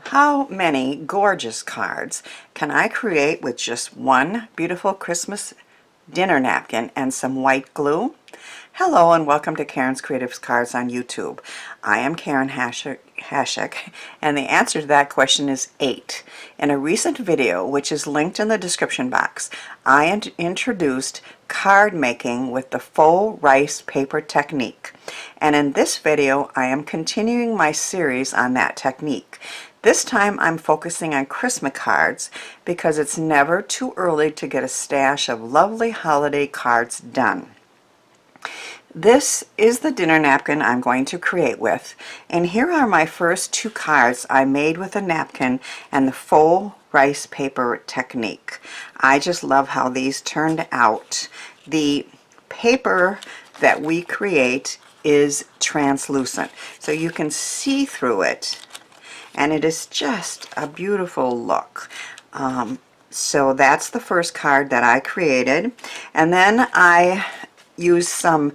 How many gorgeous cards can I create with just one beautiful Christmas dinner napkin and some white glue? Hello and welcome to Karen's Creative Cards on YouTube. I am Karen Hashek, and the answer to that question is 8. In a recent video, which is linked in the description box, I introduced card making with the Faux Rice Paper Technique. And in this video, I am continuing my series on that technique. This time I'm focusing on Christmas cards because it's never too early to get a stash of lovely holiday cards done. This is the dinner napkin I'm going to create with, and here are my first 2 cards I made with a napkin and the Faux Rice Paper Technique. I just love how these turned out. The paper that we create is translucent, so you can see through it, and it is just a beautiful look. So that's the first card that I created, and then I used some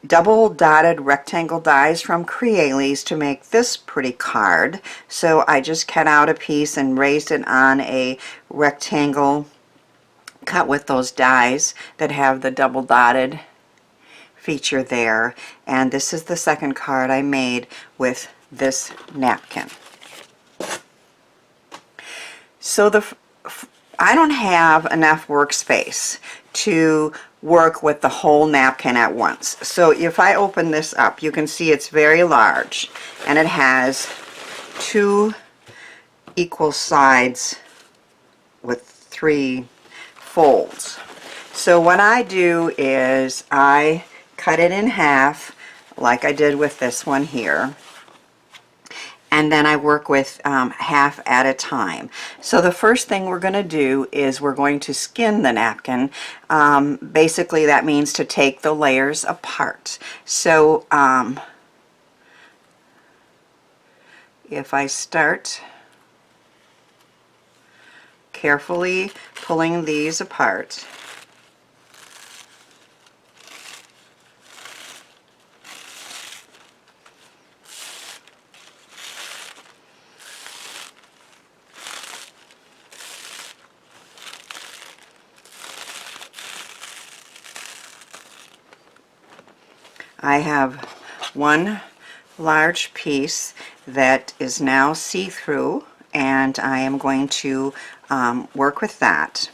double dotted rectangle dies from Crealies to make this pretty card. So I just cut out a piece and raised it on a rectangle cut with those dies that have the double dotted feature there, and this is the second card I made with this napkin. So I don't have enough workspace to work with the whole napkin at once. So if I open this up, you can see it's very large, and it has 2 equal sides with 3 folds. So what I do is I cut it in half like I did with this one here, and then I work with half at a time. So the first thing we're going to do is we're going to skin the napkin. Basically that means to take the layers apart. So if I start carefully pulling these apart, I have one large piece that is now see-through, and I am going to work with that.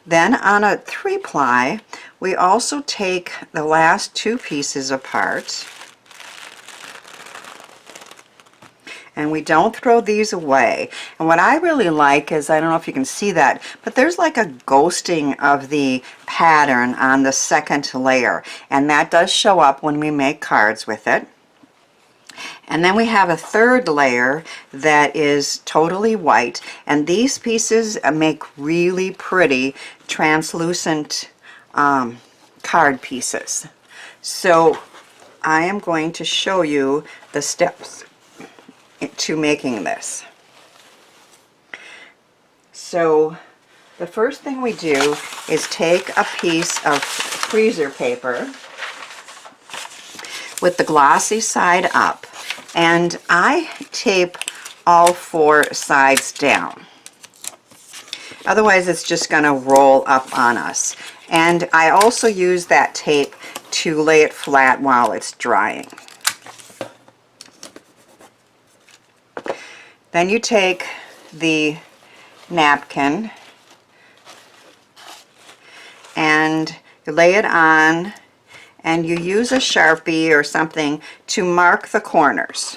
Then on a 3-ply, we also take the last 2 pieces apart, and we don't throw these away. And what I really like is, I don't know if you can see that, but there's like a ghosting of the pattern on the second layer, and that does show up when we make cards with it. And then we have a 3rd layer that is totally white, and these pieces make really pretty translucent card pieces. So I am going to show you the steps to making this. So the first thing we do is take a piece of freezer paper with the glossy side up, and I tape all 4 sides down. Otherwise it's just going to roll up on us. And I also use that tape to lay it flat while it's drying. Then you take the napkin and you lay it on, and you use a Sharpie or something to mark the corners.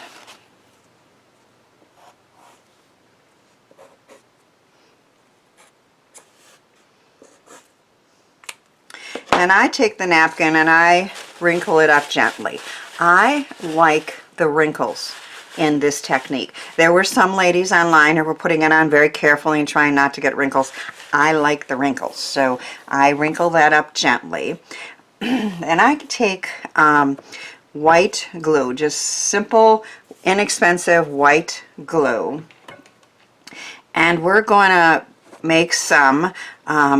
Then I take the napkin and I wrinkle it up gently. I like the wrinkles in this technique. There were some ladies online who were putting it on very carefully and trying not to get wrinkles. I like the wrinkles, so I wrinkle that up gently. And I take white glue, just simple, inexpensive white glue, and we're going to make some.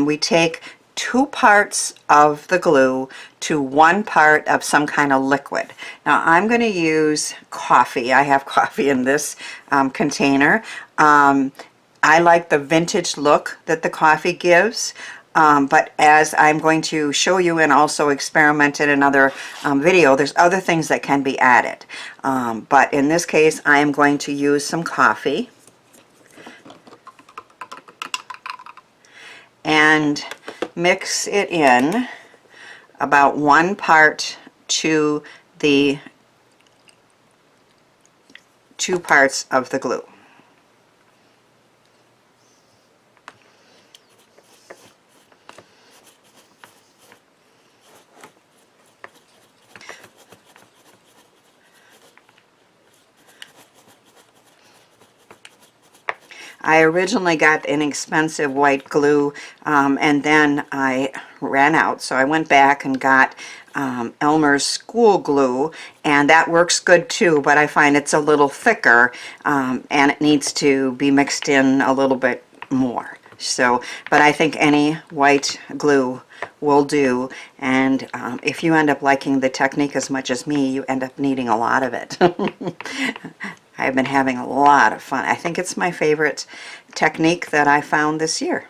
We take 2 parts of the glue to 1 part of some kind of liquid. Now I'm going to use coffee. I have coffee in this container. I like the vintage look that the coffee gives, but as I'm going to show you and also experiment in another video, there's other things that can be added. But in this case, I am going to use some coffee and mix it in about 1 part to the 2 parts of the glue. I originally got inexpensive white glue and then I ran out, so I went back and got Elmer's school glue, and that works good too, but I find it's a little thicker and it needs to be mixed in a little bit more. So, but I think any white glue will do, and if you end up liking the technique as much as me, you end up needing a lot of it. I've been having a lot of fun. I think it's my favorite technique that I found this year.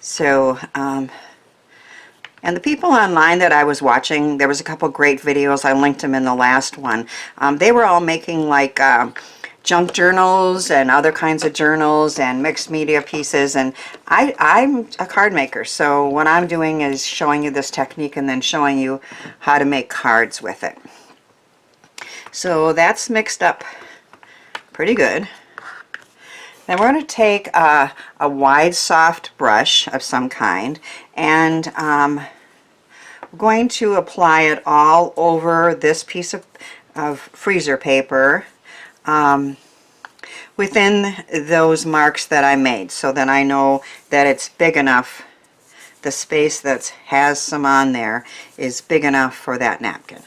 So, and the people online that I was watching, there was a couple great videos. I linked them in the last one. They were all making like junk journals and other kinds of journals and mixed media pieces, and I'm a card maker, so what I'm doing is showing you this technique and then showing you how to make cards with it. So that's mixed up pretty good. Then we're going to take a wide soft brush of some kind, and we're going to apply it all over this piece of freezer paper within those marks that I made, so that I know that it's big enough, the space that has some on there is big enough for that napkin.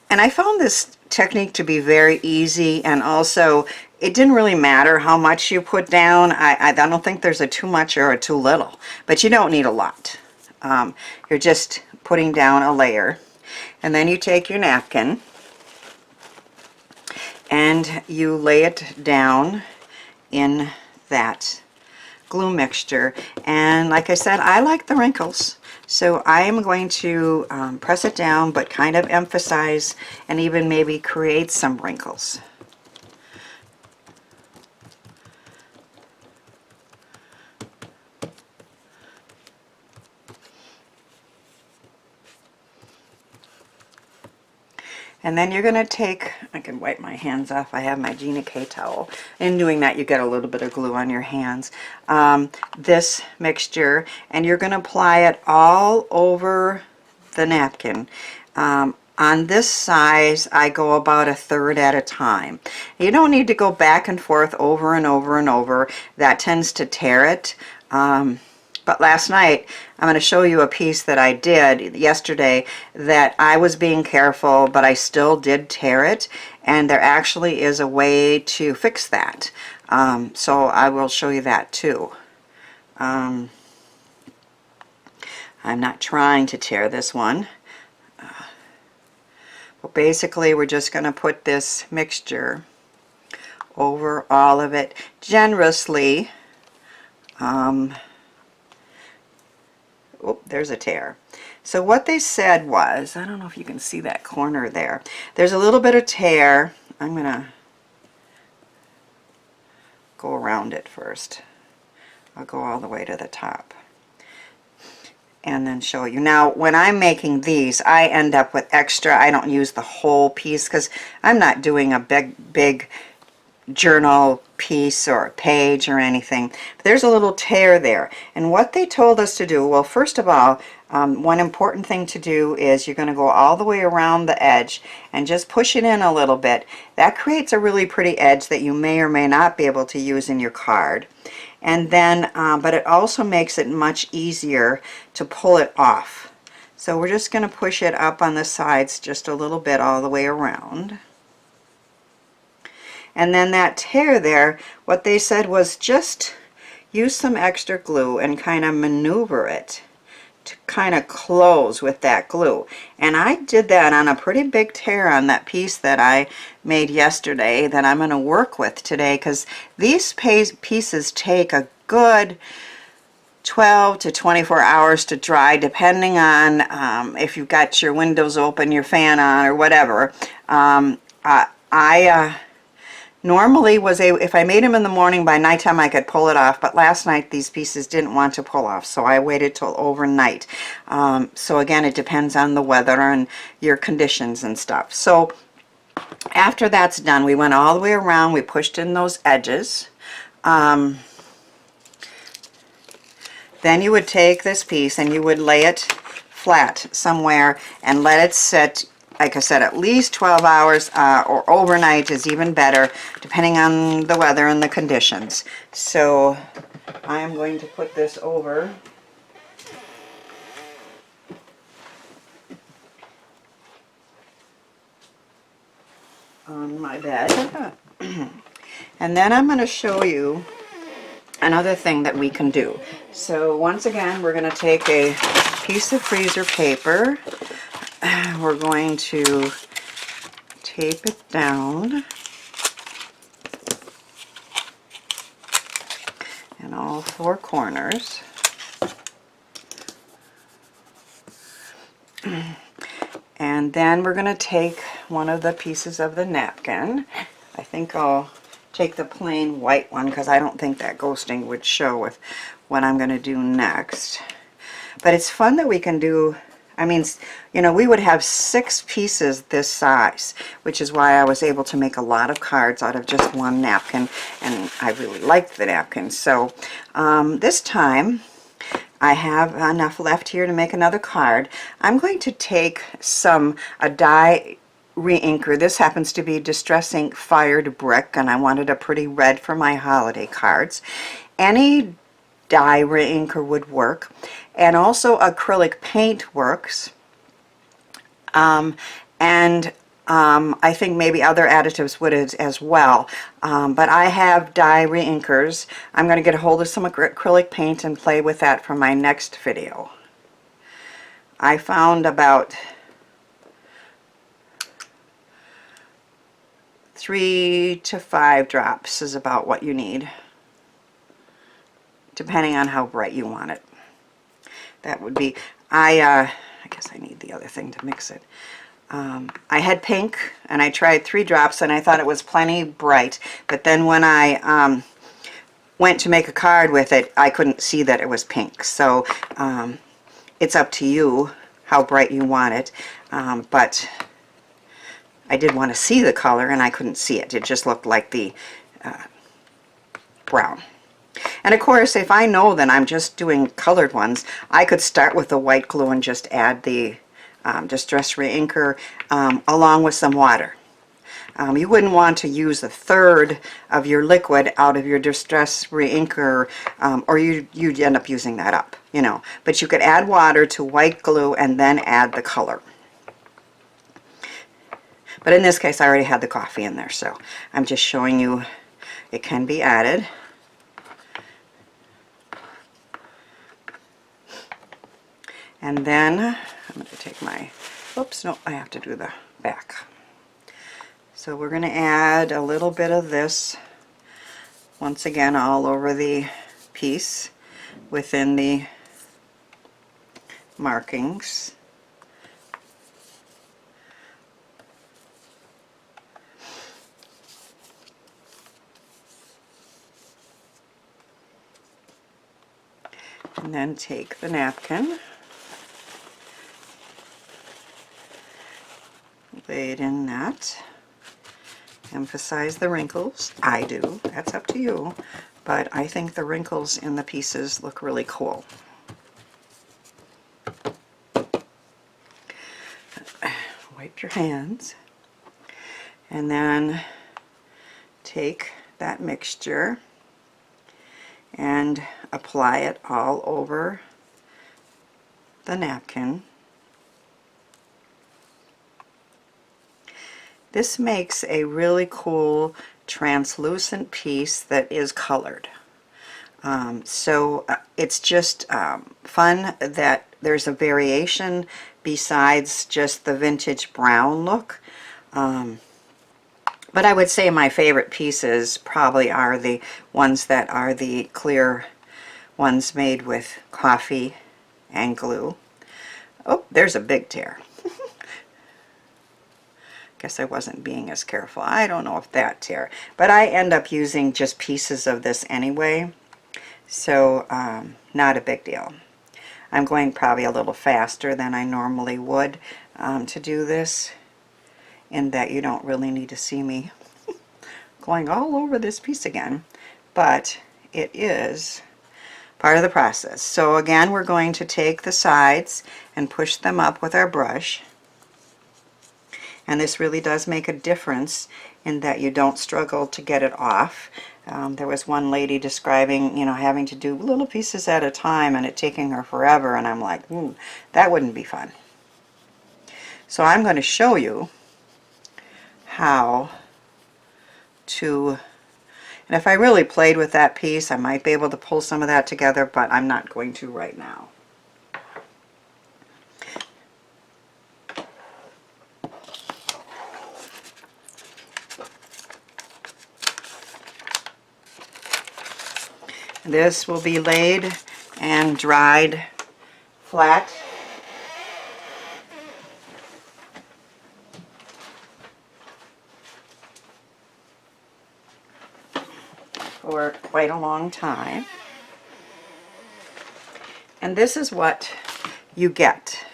And I found this technique to be very easy, and also it didn't really matter how much you put down. I don't think there's a too much or a too little, but you don't need a lot. You're just putting down a layer, and then you take your napkin and you lay it down in that glue mixture. And like I said, I like the wrinkles, so I am going to press it down but kind of emphasize and even maybe create some wrinkles. And then you're going to take, I can wipe my hands off, I have my Gina K towel. In doing that, you get a little bit of glue on your hands. This mixture, and you're going to apply it all over the napkin. On this size, I go about 1/3 at a time. You don't need to go back and forth over and over and over. That tends to tear it. But last night, I'm going to show you a piece that I did yesterday that I was being careful, but I still did tear it, and there actually is a way to fix that. So I will show you that too. I'm not trying to tear this one. But basically, we're just going to put this mixture over all of it generously. Oh, there's a tear. So what they said was, I don't know if you can see that corner there. There's a little bit of tear. I'm going to go around it first. I'll go all the way to the top and then show you. Now, when I'm making these, I end up with extra. I don't use the whole piece because I'm not doing a big journal piece or a page or anything. There's a little tear there, and what they told us to do, well, first of all, one important thing to do is you're going to go all the way around the edge and just push it in a little bit. That creates a really pretty edge that you may or may not be able to use in your card. And then but it also makes it much easier to pull it off. So we're just going to push it up on the sides just a little bit all the way around. And then that tear there, what they said was just, use some extra glue and kind of maneuver it to kind of close with that glue. And I did that on a pretty big tear on that piece that I made yesterday that I'm going to work with today, because these pieces take a good 12 to 24 hours to dry, depending on if you've got your windows open, your fan on, or whatever. I normally if I made them in the morning, by nighttime I could pull it off, but last night these pieces didn't want to pull off, so I waited till overnight. So again, it depends on the weather and your conditions and stuff. So after that's done, we went all the way around, we pushed in those edges. Then you would take this piece and you would lay it flat somewhere and let it sit, like I said, at least 12 hours or overnight is even better, depending on the weather and the conditions. So I am going to put this over on my bed. And then I'm going to show you another thing that we can do. So once again, we're going to take a piece of freezer paper. We're going to tape it down in all four corners. And then we're going to take one of the pieces of the napkin. I think I'll take the plain white one because I don't think that ghosting would show with what I'm going to do next. But it's fun that we can do, I mean, you know, we would have 6 pieces this size, which is why I was able to make a lot of cards out of just one napkin, and I really liked the napkin. So this time I have enough left here to make another card. I'm going to take a dye re-inker. This happens to be Distress Ink Fired Brick, and I wanted a pretty red for my holiday cards. Any dye re-inker would work, and also acrylic paint works, and I think maybe other additives would as well, but I have dye re-inkers. I'm going to get a hold of some acrylic paint and play with that for my next video. I found about 3 to 5 drops is about what you need, depending on how bright you want it. That would be, I guess I need the other thing to mix it. I had pink, and I tried 3 drops, and I thought it was plenty bright, but then when I went to make a card with it, I couldn't see that it was pink. So it's up to you how bright you want it, but I did want to see the color, and I couldn't see it. It just looked like the brown. And of course, if I know that I'm just doing colored ones, I could start with the white glue and just add the Distress Re-Inker along with some water. You wouldn't want to use a third of your liquid out of your Distress Re-Inker, or you'd end up using that up, you know. But you could add water to white glue and then add the color. But in this case, I already had the coffee in there, so I'm just showing you it can be added. And then I'm going to take my, oops, no, I have to do the back. So we're going to add a little bit of this, once again, all over the piece within the markings. And then take the napkin, lay it in that. Emphasize the wrinkles. I do. That's up to you. But I think the wrinkles in the pieces look really cool. Wipe your hands. And then take that mixture and apply it all over the napkin. This makes a really cool translucent piece that is colored. It's just fun that there's a variation besides just the vintage brown look. But I would say my favorite pieces probably are the ones that are the clear ones made with coffee and glue. Oh, there's a big tear. Guess I wasn't being as careful. I don't know if that tear, but I end up using just pieces of this anyway, so not a big deal. I'm going probably a little faster than I normally would to do this, in that you don't really need to see me going all over this piece again, but it is part of the process. So again, we're going to take the sides and push them up with our brush. And this really does make a difference in that you don't struggle to get it off. There was one lady describing, having to do little pieces at a time and it taking her forever, and I'm like, that wouldn't be fun. So I'm going to show you how to, and if I really played with that piece, I might be able to pull some of that together, but I'm not going to right now. This will be laid and dried flat. For quite a long time. And this is what you get.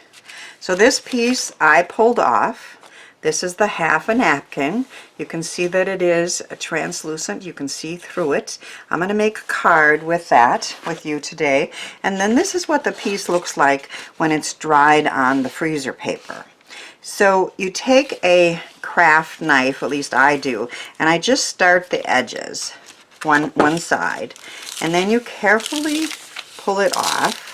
So this piece I pulled off. This is the half a napkin. You can see that it is translucent. You can see through it. I'm going to make a card with that with you today. And then this is what the piece looks like when it's dried on the freezer paper. So you take a craft knife, at least I do, and I just start the edges, one side, and then you carefully pull it off.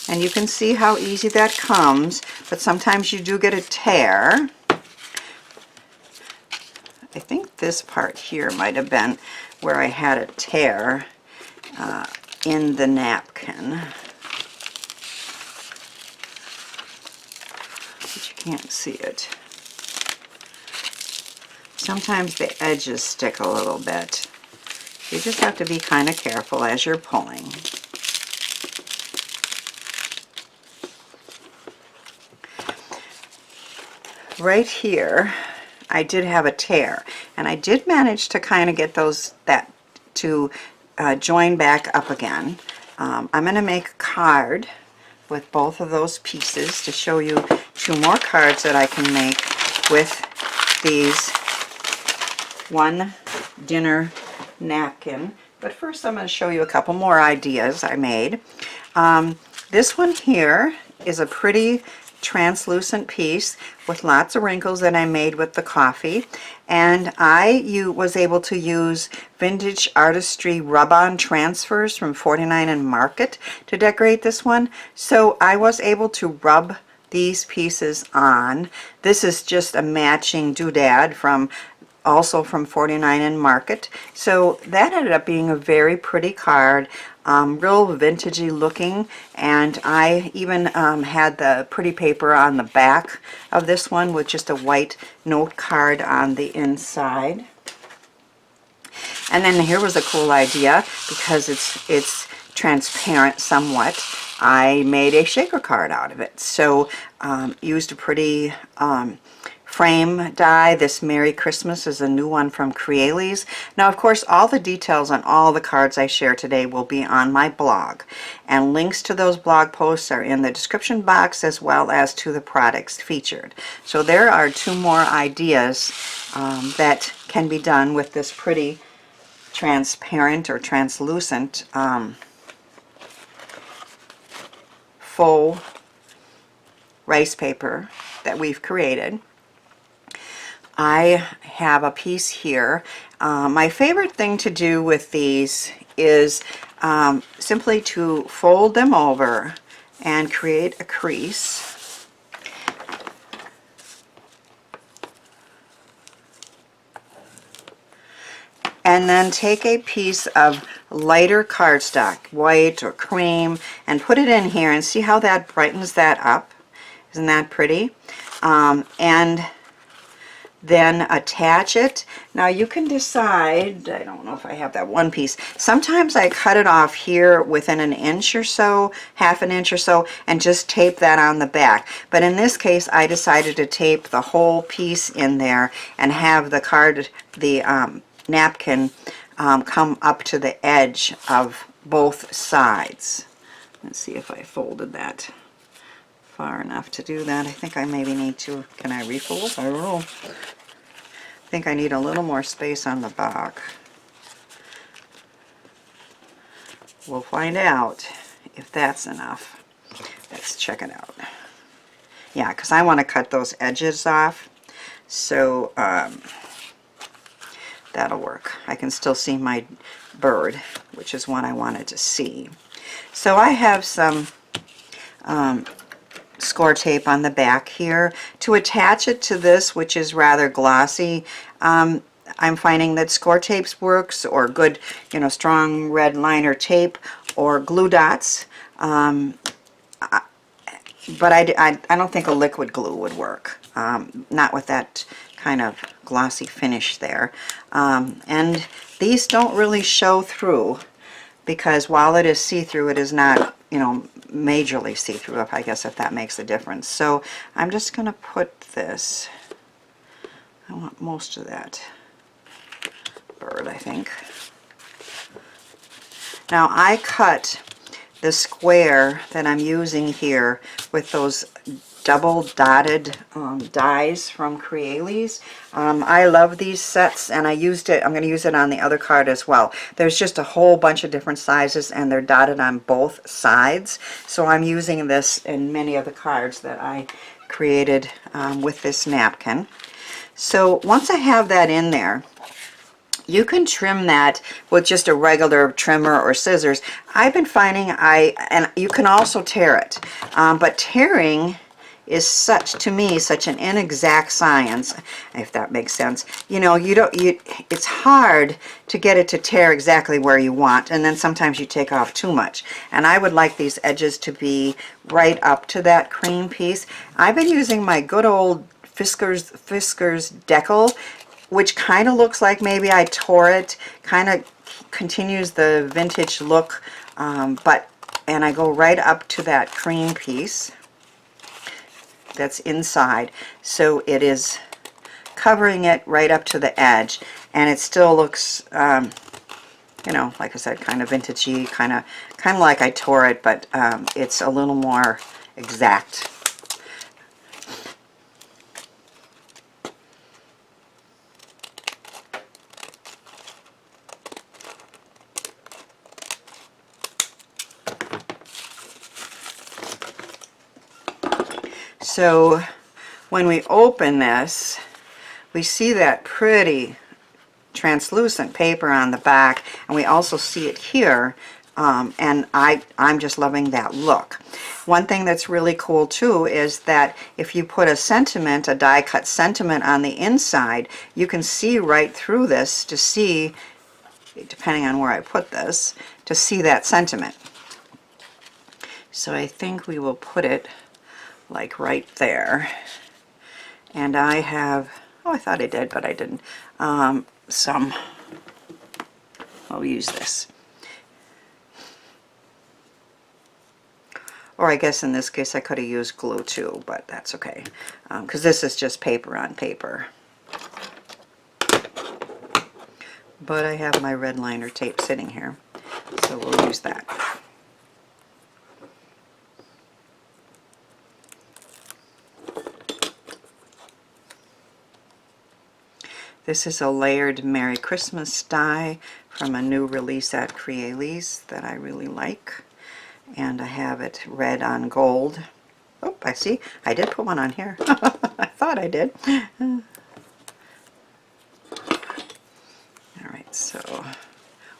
And you can see how easy that comes, but sometimes you do get a tear. I think this part here might have been where I had a tear in the napkin. But you can't see it. Sometimes the edges stick a little bit. You just have to be kind of careful as you're pulling. Right here, I did have a tear, and I did manage to kind of get that to join back up again. I'm going to make a card with both of those pieces to show you 2 more cards that I can make with these one dinner napkin. But first I'm going to show you a couple more ideas I made. This one here is a pretty translucent piece with lots of wrinkles that I made with the coffee, and I was able to use Vintage Artistry rub-on transfers from 49 and Market to decorate this one. So I was able to rub these pieces on. This is just a matching doodad also from 49 and Market. So that ended up being a very pretty card, real vintagey looking, and I even had the pretty paper on the back of this one with just a white note card on the inside. And then here was a cool idea, because it's transparent somewhat. I made a shaker card out of it. So used a pretty frame die. This Merry Christmas is a new one from Crealies. Now, of course, all the details on all the cards I share today will be on my blog, and links to those blog posts are in the description box, as well as to the products featured. So there are 2 more ideas that can be done with this pretty transparent or translucent faux rice paper that we've created. I have a piece here. My favorite thing to do with these is simply to fold them over and create a crease. and then take a piece of lighter cardstock, white or cream, and put it in here and see how that brightens that up. Isn't that pretty? And then attach it. Now you can decide, I don't know if I have that one piece. Sometimes I cut it off here within an inch or so, half an inch or so, and just tape that on the back. But in this case, I decided to tape the whole piece in there and have the napkin come up to the edge of both sides. Let's see if I folded that far enough to do that. I think I maybe need to, can I refold? I don't know. I think I need a little more space on the back. We'll find out if that's enough. Let's check it out. Yeah, because I want to cut those edges off, so that'll work. I can still see my bird, which is what I wanted to see. So I have some score tape on the back here to attach it to this, which is rather glossy. I'm finding that score tapes works, or good, you know, strong red liner tape, or glue dots. But I don't think a liquid glue would work. Not with that kind of glossy finish there. And these don't really show through, because while it is see-through, it is not, you know, majorly see-through, I guess, if that makes a difference. So I'm just going to put this, I want most of that bird, I think. Now I cut the square that I'm using here with those double dotted dies from Crealies. I love these sets, and I used it, I'm going to use it on the other card as well. There's just a whole bunch of different sizes, and they're dotted on both sides. So I'm using this in many of the cards that I created with this napkin. So once I have that in there, you can trim that with just a regular trimmer or scissors. I've been finding and you can also tear it, but tearing is to me such an inexact science, if that makes sense. You know, it's hard to get it to tear exactly where you want, and then sometimes you take off too much. And I would like these edges to be right up to that cream piece. I've been using my good old Fiskars Decal, which kind of looks like maybe I tore it, kind of continues the vintage look, and I go right up to that cream piece that's inside, so it is covering it right up to the edge, and it still looks, you know, like I said, kind of vintagey, kind of like I tore it, but it's a little more exact. So when we open this, we see that pretty translucent paper on the back, and we also see it here, and I'm just loving that look. One thing that's really cool too is that if you put a sentiment, a die cut sentiment on the inside, you can see right through this to see, depending on where I put this, to see that sentiment. So I think we will put it like right there. And I have, oh, I thought I did, but I didn't, some, I'll use this. Or I guess in this case I could have used glue too, but that's okay, because this is just paper on paper. But I have my red liner tape sitting here, so we'll use that. This is a layered Merry Christmas die from a new release at Crealies that I really like. And I have it red on gold. Oh, I see. I did put one on here. I thought I did. Alright, so,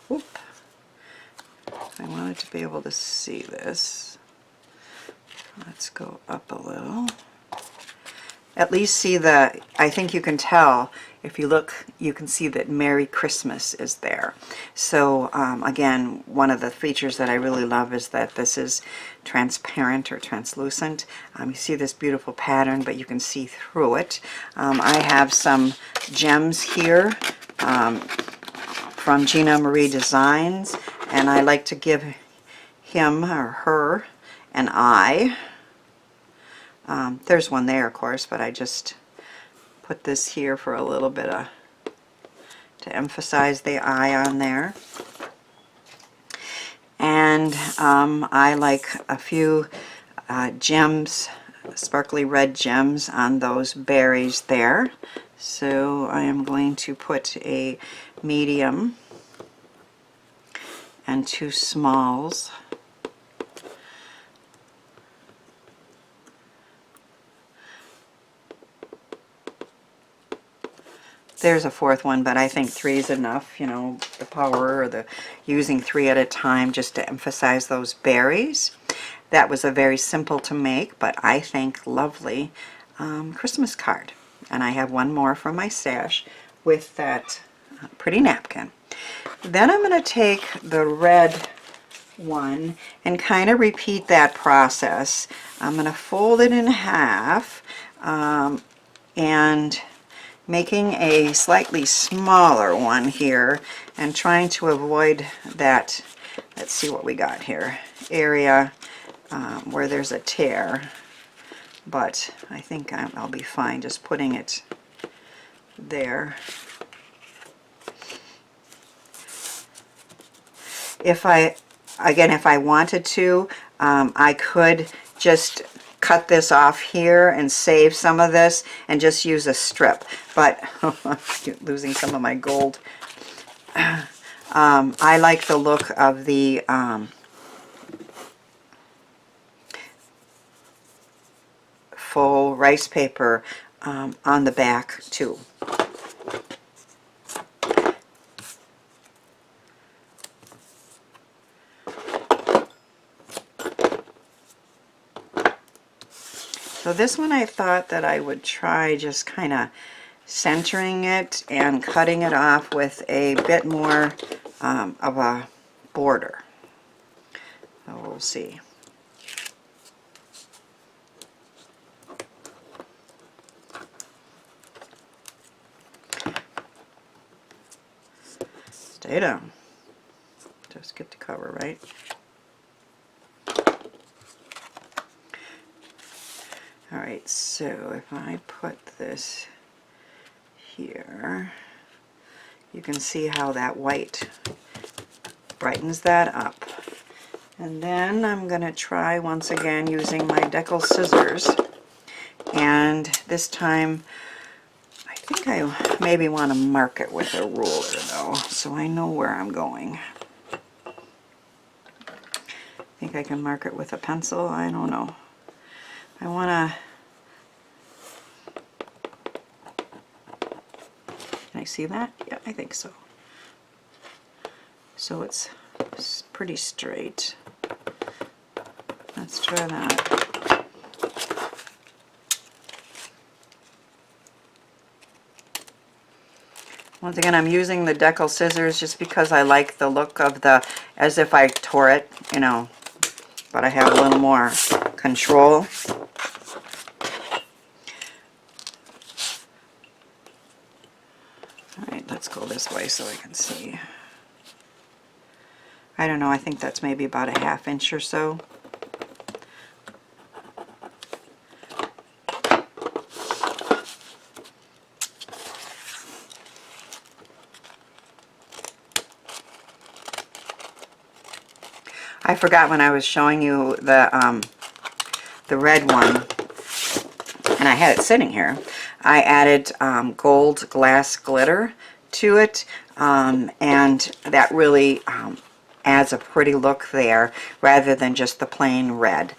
whoop. I wanted to be able to see this. Let's go up a little. at least see the, I think you can tell, if you look, you can see that Merry Christmas is there. So again, one of the features that I really love is that this is transparent or translucent. You see this beautiful pattern, but you can see through it. I have some gems here from Gina Marie Designs, and I like to give him or her an eye. There's one there, of course, but I just put this here for a little bit of, to emphasize the eye on there. And I like a few gems, sparkly red gems on those berries there. So I am going to put a medium and 2 smalls. There's a 4th one, but I think 3 is enough, you know, the power, or the using 3 at a time just to emphasize those berries. That was a very simple to make, but I think lovely Christmas card. And I have one more from my stash with that pretty napkin. Then I'm going to take the red one and kind of repeat that process. I'm going to fold it in half and making a slightly smaller one here and trying to avoid that, let's see what we got here, area where there's a tear. But I think I'll be fine just putting it there. If I wanted to, I could just cut this off here and save some of this and just use a strip, but losing some of my gold. I like the look of the faux rice paper on the back too. So this one I thought that I would try just kind of centering it and cutting it off with a bit more of a border. So we'll see. Stay down. Just get the cover right. Alright, so if I put this here, you can see how that white brightens that up. And then I'm going to try once again using my decal scissors. And this time, I think I maybe want to mark it with a ruler though, so I know where I'm going. I think I can mark it with a pencil, I don't know. I want to, can I see that? Yeah, I think so. So it's pretty straight. Let's try that. Once again, I'm using the decal scissors just because I like the look of the, as if I tore it, you know, but I have a little more control. Alright, let's go this way so I can see. I don't know, I think that's maybe about a 1/2 inch or so. I forgot when I was showing you the red one, and I had it sitting here, I added gold glass glitter to it, and that really adds a pretty look there rather than just the plain red.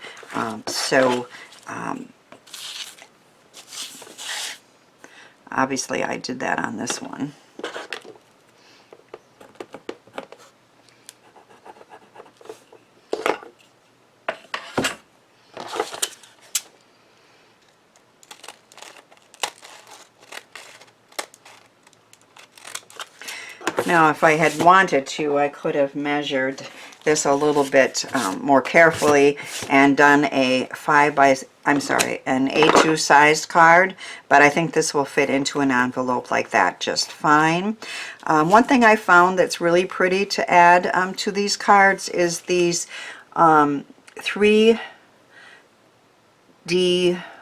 Obviously I did that on this one. Now, if I had wanted to, I could have measured this a little bit more carefully and done an A2 sized card, but I think this will fit into an envelope like that just fine. One thing I found that's really pretty to add to these cards is these 3D,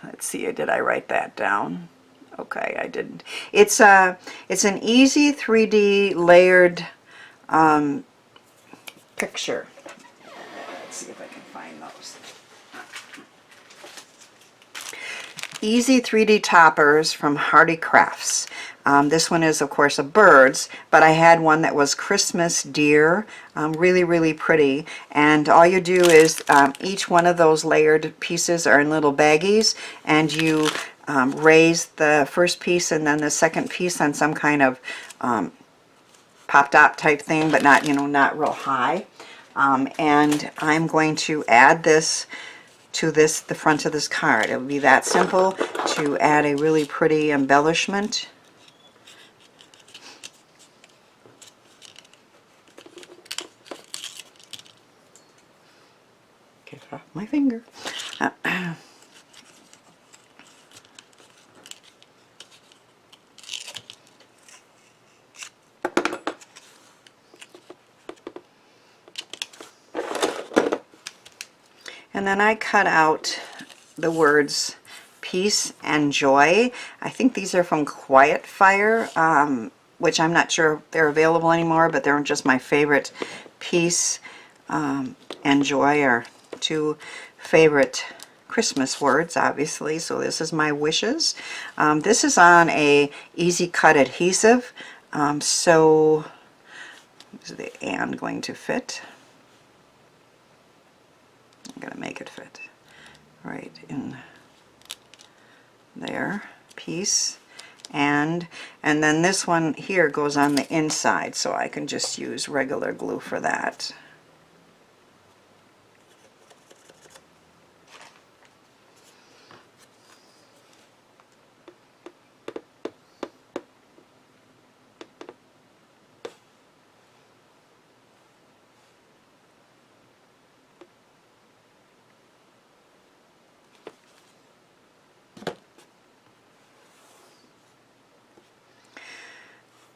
let's see, did I write that down? Okay, I didn't. It's an easy 3D layered picture. Let's see if I can find those. Easy 3D toppers from Hearty Crafts. This one is, of course, a bird's, but I had one that was Christmas deer. Really, really pretty. And all you do is each one of those layered pieces are in little baggies, and you raise the first piece and then the second piece on some kind of pop-top type thing, but not, not real high. And I'm going to add this to the front of this card. It would be that simple to add a really pretty embellishment. Get it off my finger. And then I cut out the words peace and joy. I think these are from Quiet Fire, which I'm not sure if they're available anymore, but they're just my favorite. Peace and joy are two favorite Christmas words, obviously. So this is my wishes. This is on a easy cut adhesive, so is the and going to fit? I'm going to make it fit right in there. Peace. And then this one here goes on the inside, so I can just use regular glue for that.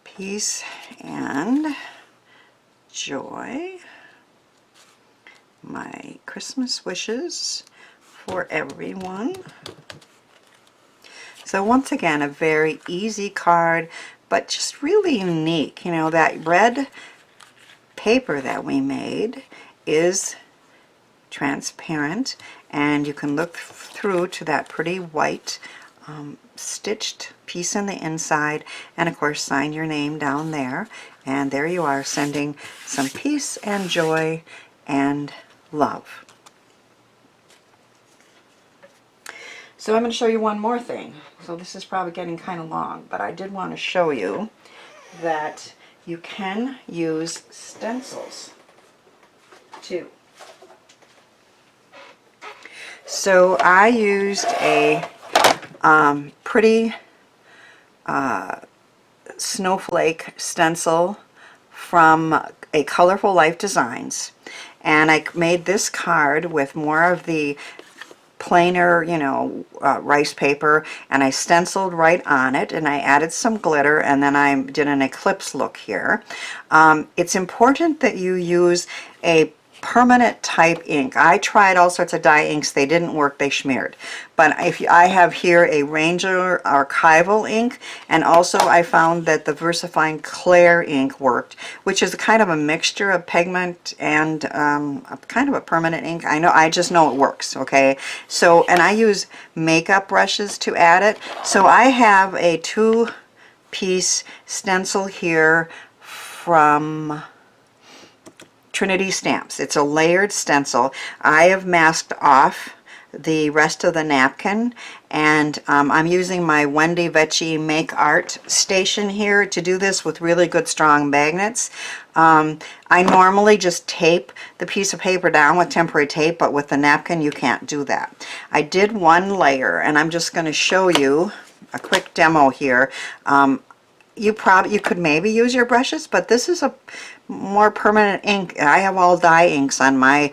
Peace and joy, my Christmas wishes for everyone. So once again, a very easy card, but just really unique. You know, that red paper that we made is transparent, and you can look through to that pretty white stitched piece in the inside, and of course sign your name down there, and there you are, sending some peace and joy and love. So I'm going to show you one more thing. So this is probably getting kind of long, but I did want to show you that you can use stencils too. So I used a pretty snowflake stencil from a Colorful Life Designs, and I made this card with more of the plainer, rice paper, and I stenciled right on it, and I added some glitter, and then I did an eclipse look here. It's important that you use a permanent type ink. I tried all sorts of dye inks. They didn't work. They smeared. But I have here a Ranger archival ink, and also I found that the VersaFine Claire ink worked, which is kind of a mixture of pigment and kind of a permanent ink. I just know it works, okay? So, and I use makeup brushes to add it. So I have a 2-piece stencil here from Trinity Stamps. It's a layered stencil. I have masked off the rest of the napkin, and I'm using my Wendy Vecchi Make Art station here to do this with really good strong magnets. I normally just tape the piece of paper down with temporary tape, but with the napkin you can't do that. I did one layer, and I'm just going to show you a quick demo here. you could maybe use your brushes, but this is a more permanent ink. I have all dye inks on my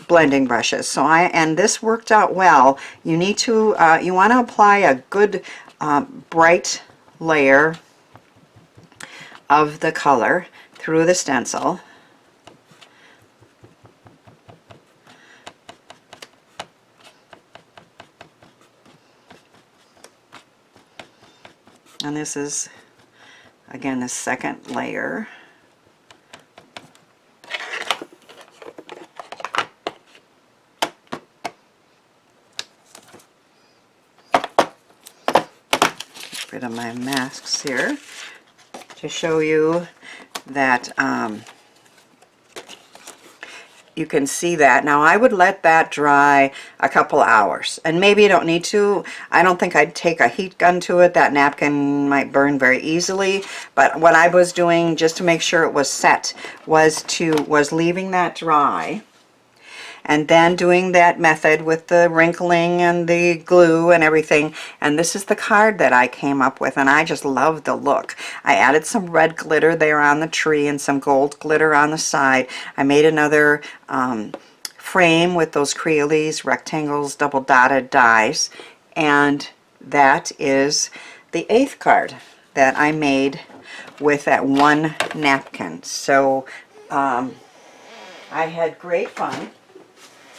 blending brushes, so and this worked out well. You need to you want to apply a good bright layer of the color through the stencil. And this is, again, the second layer. Get rid of my masks here to show you that you can see that. Now I would let that dry a couple hours, and maybe you don't need to. I don't think I'd take a heat gun to it. That napkin might burn very easily, but what I was doing just to make sure it was set was leaving that dry, and then doing that method with the wrinkling and the glue and everything. And this is the card that I came up with, and I just love the look. I added some red glitter there on the tree and some gold glitter on the side. I made another frame with those Crealies rectangles double dotted dies, and that is the 8th card that I made with that one napkin. So I had great fun.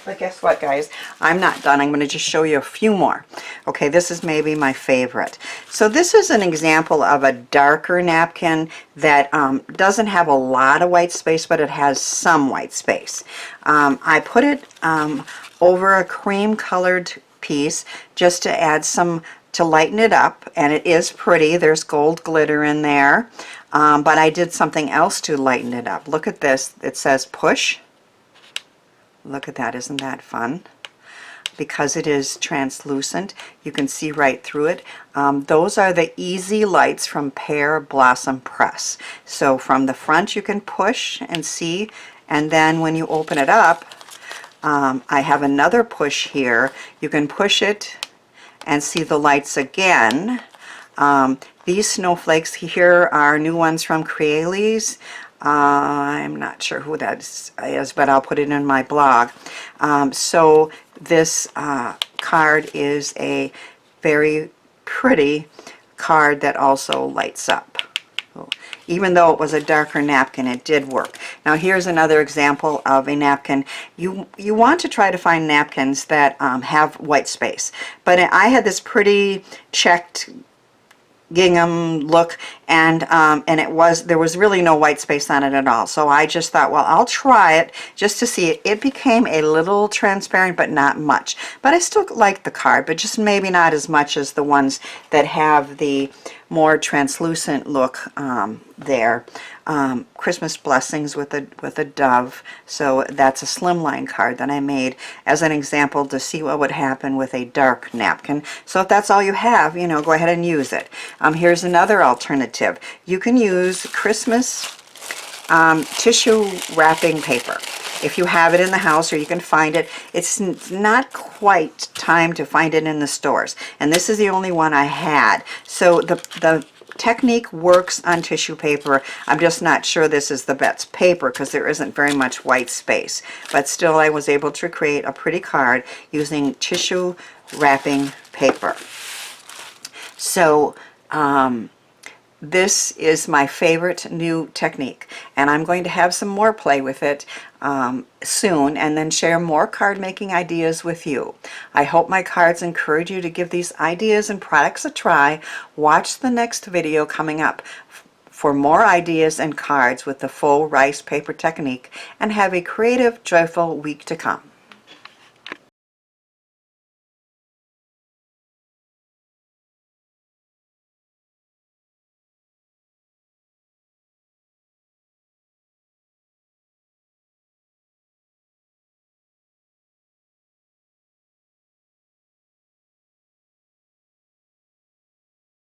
But guess what, guys? I'm not done. I'm going to just show you a few more. Okay, this is maybe my favorite. So this is an example of a darker napkin that doesn't have a lot of white space, but it has some white space. I put it over a cream colored piece just to add some, to lighten it up, and it is pretty. There's gold glitter in there, but I did something else to lighten it up. Look at this. It says push. Look at that, isn't that fun? Because it is translucent, you can see right through it. Those are the Easy Lights from Pear Blossom Press. So from the front you can push and see, and then when you open it up, I have another push here. You can push it and see the lights again. These snowflakes here are new ones from Crealies. I'm not sure who that is, but I'll put it in my blog. So this card is a very pretty card that also lights up. Even though it was a darker napkin, it did work. Now here's another example of a napkin. You want to try to find napkins that have white space. But I had this pretty checked gingham look, and there was really no white space on it at all. So I just thought, well, I'll try it just to see it. It became a little transparent, but not much. But I still like the card, but just maybe not as much as the ones that have the more translucent look there. Christmas blessings with a dove. So that's a slimline card that I made as an example to see what would happen with a dark napkin. So if that's all you have, you know, go ahead and use it. Here's another alternative. You can use Christmas tissue wrapping paper. If you have it in the house or you can find it, it's not quite time to find it in the stores. And this is the only one I had. So the technique works on tissue paper. I'm just not sure this is the best paper because there isn't very much white space. But still, I was able to create a pretty card using tissue wrapping paper. So this is my favorite new technique, and I'm going to have some more play with it soon, and then share more card making ideas with you. I hope my cards encourage you to give these ideas and products a try. Watch the next video coming up for more ideas and cards with the Faux Rice Paper Technique, and have a creative, joyful week to come.